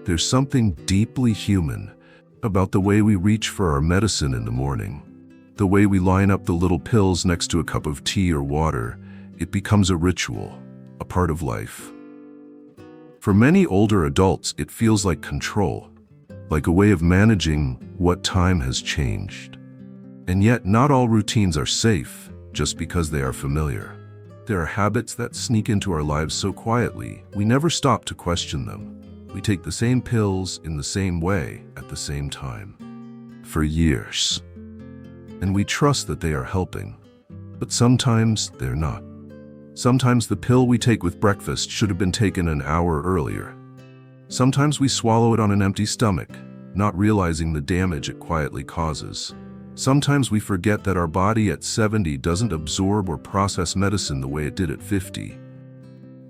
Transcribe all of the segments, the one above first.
There's something deeply human about the way we reach for our medicine in the morning. The way we line up the little pills next to a cup of tea or water. It becomes a ritual, a part of life. For many older adults, it feels like control, like a way of managing what time has changed. And yet, not all routines are safe just because they are familiar. There are habits that sneak into our lives so quietly, we never stop to question them. We take the same pills in the same way at the same time for years. And we trust that they are helping. But sometimes they're not. Sometimes the pill we take with breakfast should have been taken an hour earlier. Sometimes we swallow it on an empty stomach, not realizing the damage it quietly causes. Sometimes we forget that our body at 70 doesn't absorb or process medicine the way it did at 50.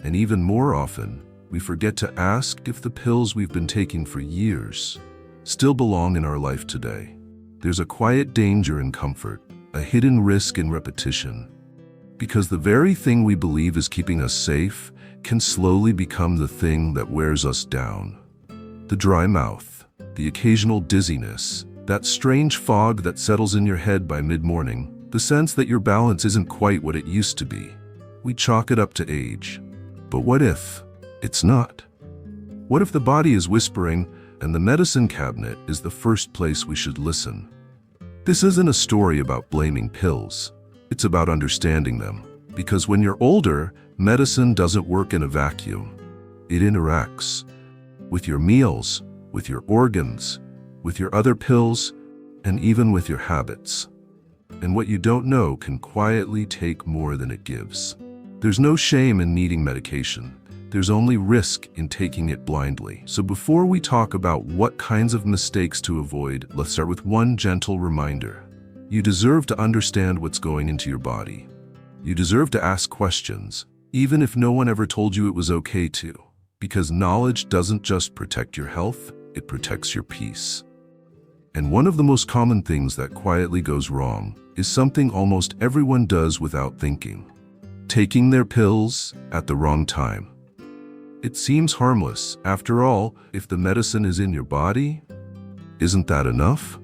And even more often, we forget to ask if the pills we've been taking for years still belong in our life today. There's a quiet danger in comfort, a hidden risk in repetition. Because the very thing we believe is keeping us safe can slowly become the thing that wears us down. The dry mouth, the occasional dizziness, that strange fog that settles in your head by mid-morning, the sense that your balance isn't quite what it used to be. We chalk it up to age. But what if it's not? What if the body is whispering and the medicine cabinet is the first place we should listen? This isn't a story about blaming pills. It's about understanding them. Because when you're older, medicine doesn't work in a vacuum. It interacts with your meals, with your organs, with your other pills, and even with your habits. And what you don't know can quietly take more than it gives. There's no shame in needing medication. There's only risk in taking it blindly. So before we talk about what kinds of mistakes to avoid, let's start with one gentle reminder. You deserve to understand what's going into your body. You deserve to ask questions, even if no one ever told you it was okay to. Because knowledge doesn't just protect your health, it protects your peace. And one of the most common things that quietly goes wrong is something almost everyone does without thinking. Taking their pills at the wrong time. It seems harmless. After all, if the medicine is in your body, isn't that enough?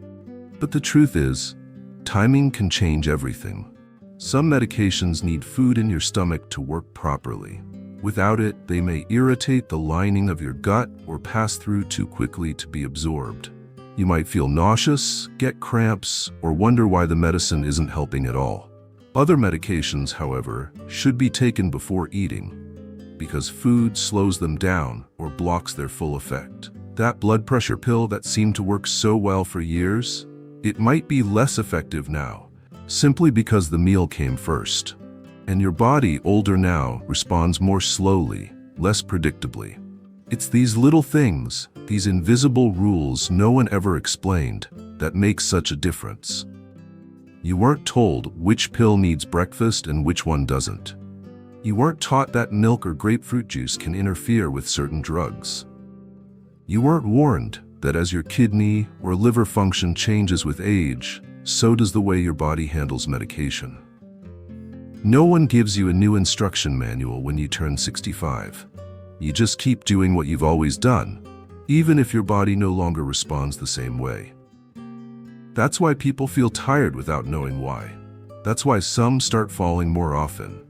But the truth is, timing can change everything. Some medications need food in your stomach to work properly. Without it, they may irritate the lining of your gut or pass through too quickly to be absorbed. You might feel nauseous, get cramps, or wonder why the medicine isn't helping at all. Other medications, however, should be taken before eating, because food slows them down or blocks their full effect. That blood pressure pill that seemed to work so well for years, it might be less effective now, simply because the meal came first. And your body, older now, responds more slowly, less predictably. It's these little things, these invisible rules no one ever explained, that make such a difference. You weren't told which pill needs breakfast and which one doesn't. You weren't taught that milk or grapefruit juice can interfere with certain drugs. You weren't warned that as your kidney or liver function changes with age, so does the way your body handles medication. No one gives you a new instruction manual when you turn 65. You just keep doing what you've always done, even if your body no longer responds the same way. That's why people feel tired without knowing why. That's why some start falling more often.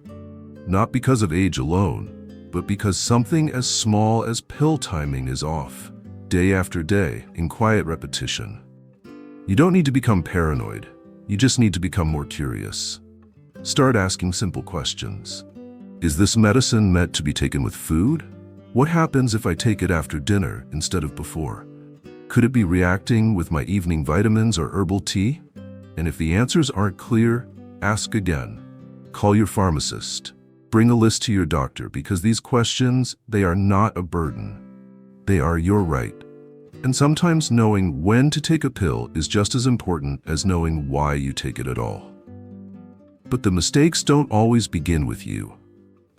Not because of age alone, but because something as small as pill timing is off, day after day, in quiet repetition. You don't need to become paranoid. You just need to become more curious. Start asking simple questions. Is this medicine meant to be taken with food? What happens if I take it after dinner instead of before? Could it be reacting with my evening vitamins or herbal tea? And if the answers aren't clear, ask again. Call your pharmacist. Bring a list to your doctor, because these questions, they are not a burden. They are your right. And sometimes knowing when to take a pill is just as important as knowing why you take it at all. But the mistakes don't always begin with you.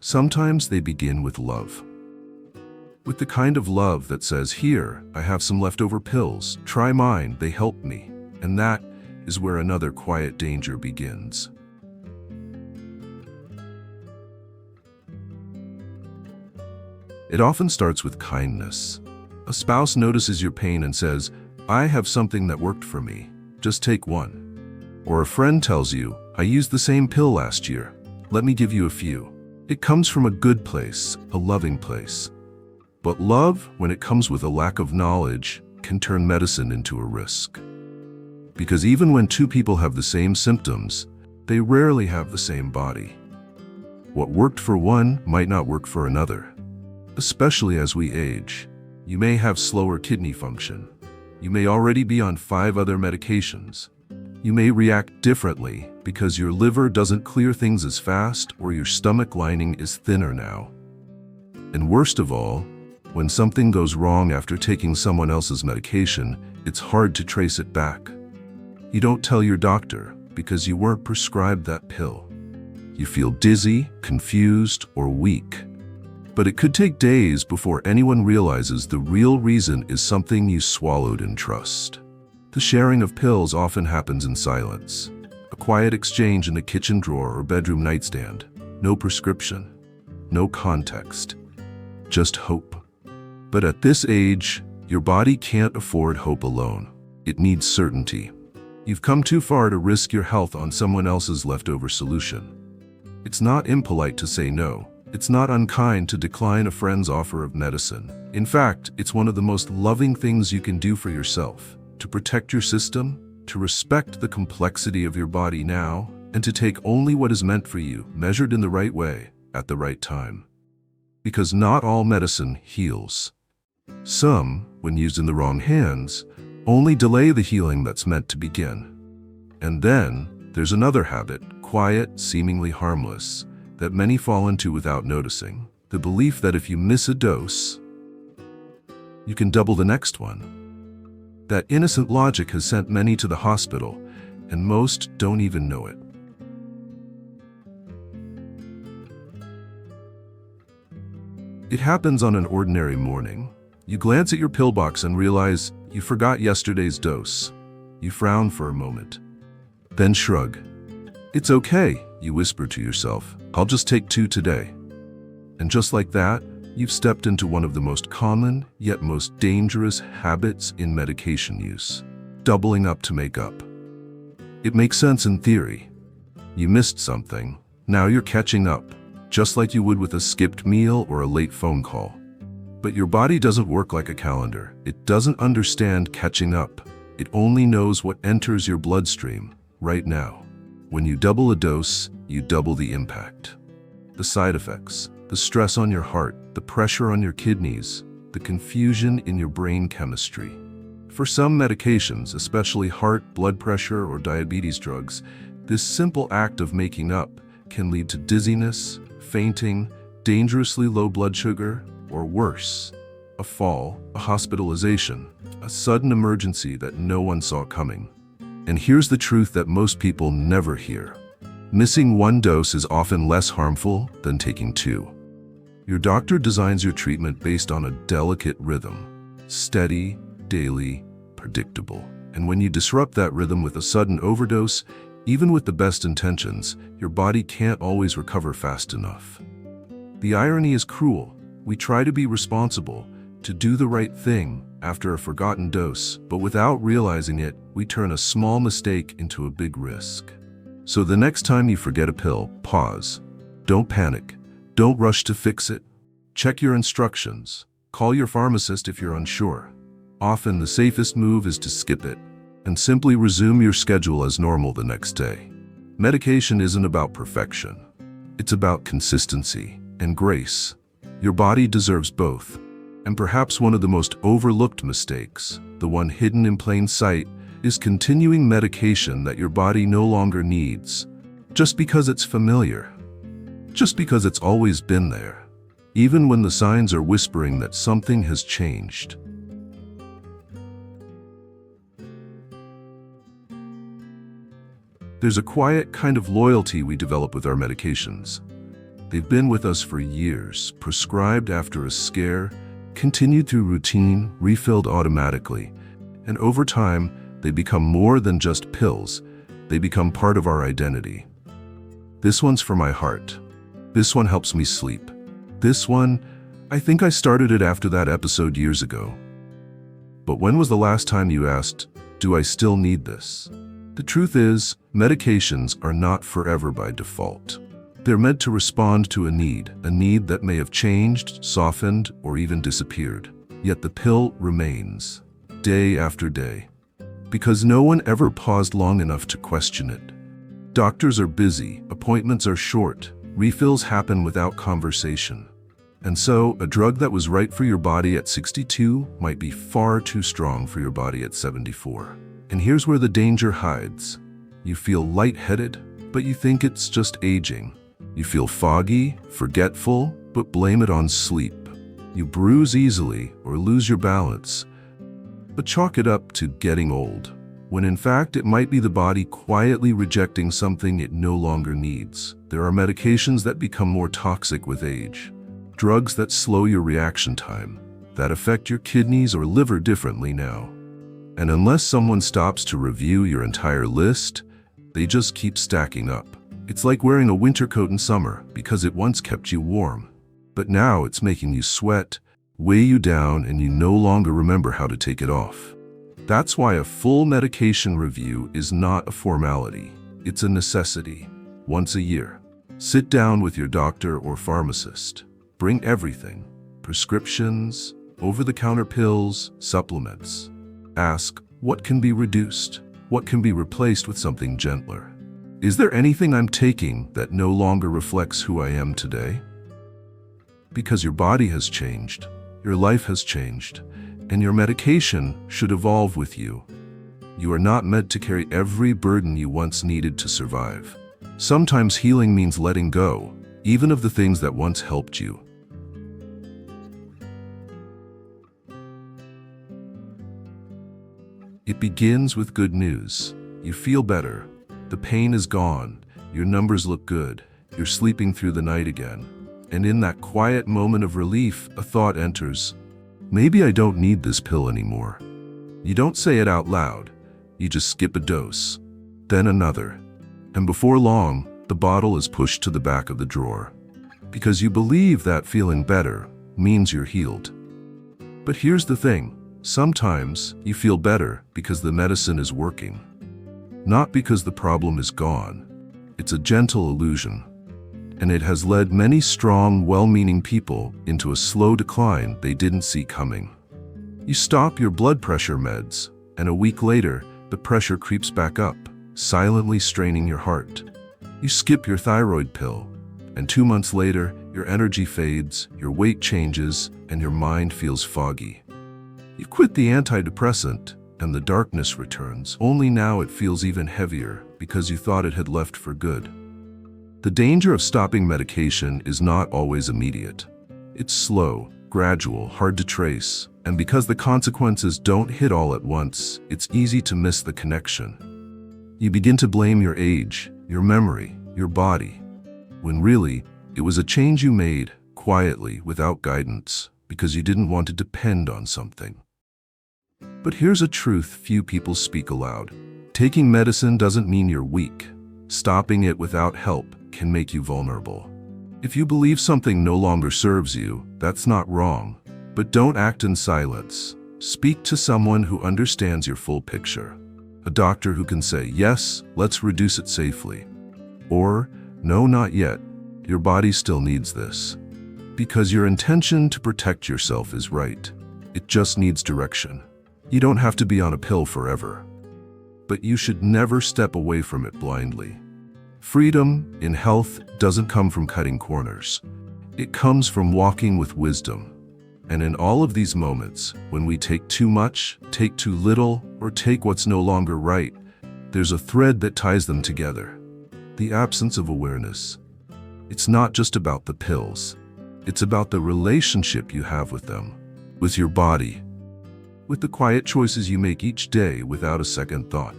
Sometimes they begin with love. With the kind of love that says, "Here, I have some leftover pills. Try mine, they help me." And that is where another quiet danger begins. It often starts with kindness. A spouse notices your pain and says, "I have something that worked for me. Just take one." Or a friend tells you, "I used the same pill last year. Let me give you a few." It comes from a good place, a loving place. But love, when it comes with a lack of knowledge, can turn medicine into a risk. Because even when two people have the same symptoms, they rarely have the same body. What worked for one might not work for another. Especially as we age, you may have slower kidney function. You may already be on 5 other medications. You may react differently because your liver doesn't clear things as fast or your stomach lining is thinner now. And worst of all, when something goes wrong after taking someone else's medication, it's hard to trace it back. You don't tell your doctor because you weren't prescribed that pill. You feel dizzy, confused, or weak. But it could take days before anyone realizes the real reason is something you swallowed in trust. The sharing of pills often happens in silence. A quiet exchange in the kitchen drawer or bedroom nightstand. No prescription. No context. Just hope. But at this age, your body can't afford hope alone. It needs certainty. You've come too far to risk your health on someone else's leftover solution. It's not impolite to say no. It's not unkind to decline a friend's offer of medicine. In fact, it's one of the most loving things you can do for yourself. To protect your system, to respect the complexity of your body now, and to take only what is meant for you, measured in the right way, at the right time. Because not all medicine heals. Some, when used in the wrong hands, only delay the healing that's meant to begin. And then, there's another habit, quiet, seemingly harmless, that many fall into without noticing. The belief that if you miss a dose, you can double the next one. That innocent logic has sent many to the hospital, and most don't even know it. It happens on an ordinary morning. You glance at your pill box and realize you forgot yesterday's dose. You frown for a moment, then shrug. "It's okay," you whisper to yourself. "I'll just take 2 today." And just like that, you've stepped into one of the most common, yet most dangerous habits in medication use. Doubling up to make up. It makes sense in theory. You missed something. Now you're catching up, just like you would with a skipped meal or a late phone call. But your body doesn't work like a calendar. It doesn't understand catching up. It only knows what enters your bloodstream right now. When you double a dose, you double the impact. The side effects, the stress on your heart, the pressure on your kidneys, the confusion in your brain chemistry. For some medications, especially heart, blood pressure, or diabetes drugs, this simple act of making up can lead to dizziness, fainting, dangerously low blood sugar, or worse, a fall, a hospitalization, a sudden emergency that no one saw coming. And here's the truth that most people never hear. Missing 1 dose is often less harmful than taking 2. Your doctor designs your treatment based on a delicate rhythm. Steady, daily, predictable. And when you disrupt that rhythm with a sudden overdose, even with the best intentions, your body can't always recover fast enough. The irony is cruel. We try to be responsible, to do the right thing after a forgotten dose, but without realizing it, we turn a small mistake into a big risk. So the next time you forget a pill, pause. Don't panic. Don't rush to fix it. Check your instructions. Call your pharmacist if you're unsure. Often the safest move is to skip it and simply resume your schedule as normal the next day. Medication isn't about perfection. It's about consistency and grace. Your body deserves both. And perhaps one of the most overlooked mistakes, the one hidden in plain sight, is continuing medication that your body no longer needs, just because it's familiar, just because it's always been there, even when the signs are whispering that something has changed. There's a quiet kind of loyalty we develop with our medications. They've been with us for years, prescribed after a scare, continued through routine, refilled automatically, and over time, they become more than just pills. They become part of our identity. This one's for my heart. This one helps me sleep. This one, I think I started it after that episode years ago. But when was the last time you asked, do I still need this? The truth is, medications are not forever by default. They're meant to respond to a need that may have changed, softened, or even disappeared. Yet the pill remains, day after day, because no one ever paused long enough to question it. Doctors are busy, appointments are short, refills happen without conversation. And so, a drug that was right for your body at 62 might be far too strong for your body at 74. And here's where the danger hides. You feel lightheaded, but you think it's just aging. You feel foggy, forgetful, but blame it on sleep. You bruise easily or lose your balance, but chalk it up to getting old, when in fact it might be the body quietly rejecting something it no longer needs. There are medications that become more toxic with age, drugs that slow your reaction time, that affect your kidneys or liver differently now. And unless someone stops to review your entire list, they just keep stacking up. It's like wearing a winter coat in summer because it once kept you warm. But now it's making you sweat, weigh you down, and you no longer remember how to take it off. That's why a full medication review is not a formality. It's a necessity. Once a year, sit down with your doctor or pharmacist. Bring everything: prescriptions, over-the-counter pills, supplements. Ask, what can be reduced? What can be replaced with something gentler? Is there anything I'm taking that no longer reflects who I am today? Because your body has changed, your life has changed, and your medication should evolve with you. You are not meant to carry every burden you once needed to survive. Sometimes healing means letting go, even of the things that once helped you. It begins with good news. You feel better. The pain is gone. Your numbers look good. You're sleeping through the night again. And in that quiet moment of relief, a thought enters. Maybe I don't need this pill anymore. You don't say it out loud. You just skip a dose, then another. And before long, the bottle is pushed to the back of the drawer. Because you believe that feeling better means you're healed. But here's the thing. Sometimes you feel better because the medicine is working. Not because the problem is gone. It's a gentle illusion. And it has led many strong, well-meaning people into a slow decline they didn't see coming. You stop your blood pressure meds, and a week later, the pressure creeps back up, silently straining your heart. You skip your thyroid pill, and 2 months later, your energy fades, your weight changes, and your mind feels foggy. You quit the antidepressant, and the darkness returns, only now it feels even heavier because you thought it had left for good. The danger of stopping medication is not always immediate. It's slow, gradual, hard to trace, and because the consequences don't hit all at once, it's easy to miss the connection. You begin to blame your age, your memory, your body, when really, it was a change you made, quietly, without guidance, because you didn't want to depend on something. But here's a truth few people speak aloud. Taking medicine doesn't mean you're weak. Stopping it without help can make you vulnerable. If you believe something no longer serves you, that's not wrong. But don't act in silence. Speak to someone who understands your full picture. A doctor who can say, yes, let's reduce it safely. Or, no, not yet. Your body still needs this. Because your intention to protect yourself is right. It just needs direction. You don't have to be on a pill forever. But you should never step away from it blindly. Freedom in health doesn't come from cutting corners. It comes from walking with wisdom. And in all of these moments, when we take too much, take too little, or take what's no longer right, there's a thread that ties them together. The absence of awareness. It's not just about the pills. It's about the relationship you have with them, with your body, with the quiet choices you make each day without a second thought.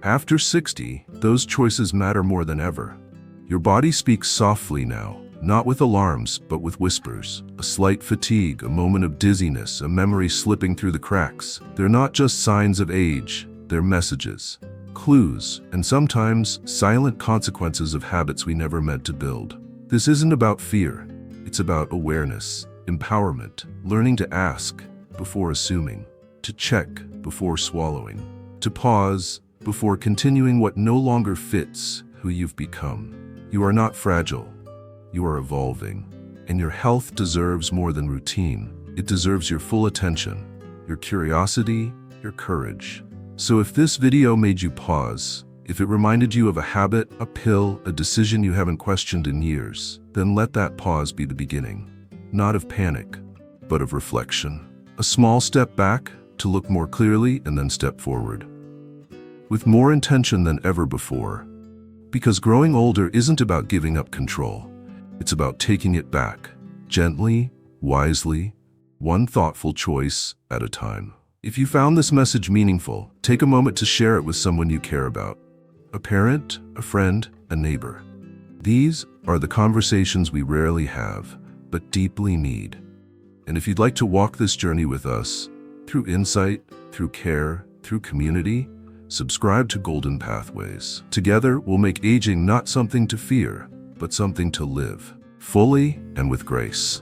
After 60, those choices matter more than ever. Your body speaks softly now, not with alarms, but with whispers. A slight fatigue, a moment of dizziness, a memory slipping through the cracks. They're not just signs of age, they're messages, clues, and sometimes silent consequences of habits we never meant to build. This isn't about fear. It's about awareness, empowerment, learning to ask before assuming, to check before swallowing, to pause before continuing what no longer fits who you've become. You are not fragile. You are evolving. And your health deserves more than routine. It deserves your full attention, your curiosity, your courage. So if this video made you pause, if it reminded you of a habit, a pill, a decision you haven't questioned in years, then let that pause be the beginning, not of panic, but of reflection. A small step back to look more clearly and then step forward, with more intention than ever before. Because growing older isn't about giving up control. It's about taking it back, gently, wisely, one thoughtful choice at a time. If you found this message meaningful, take a moment to share it with someone you care about. A parent, a friend, a neighbor. These are the conversations we rarely have, but deeply need. And if you'd like to walk this journey with us, through insight, through care, through community, subscribe to Golden Pathways. Together, we'll make aging not something to fear, but something to live, fully and with grace.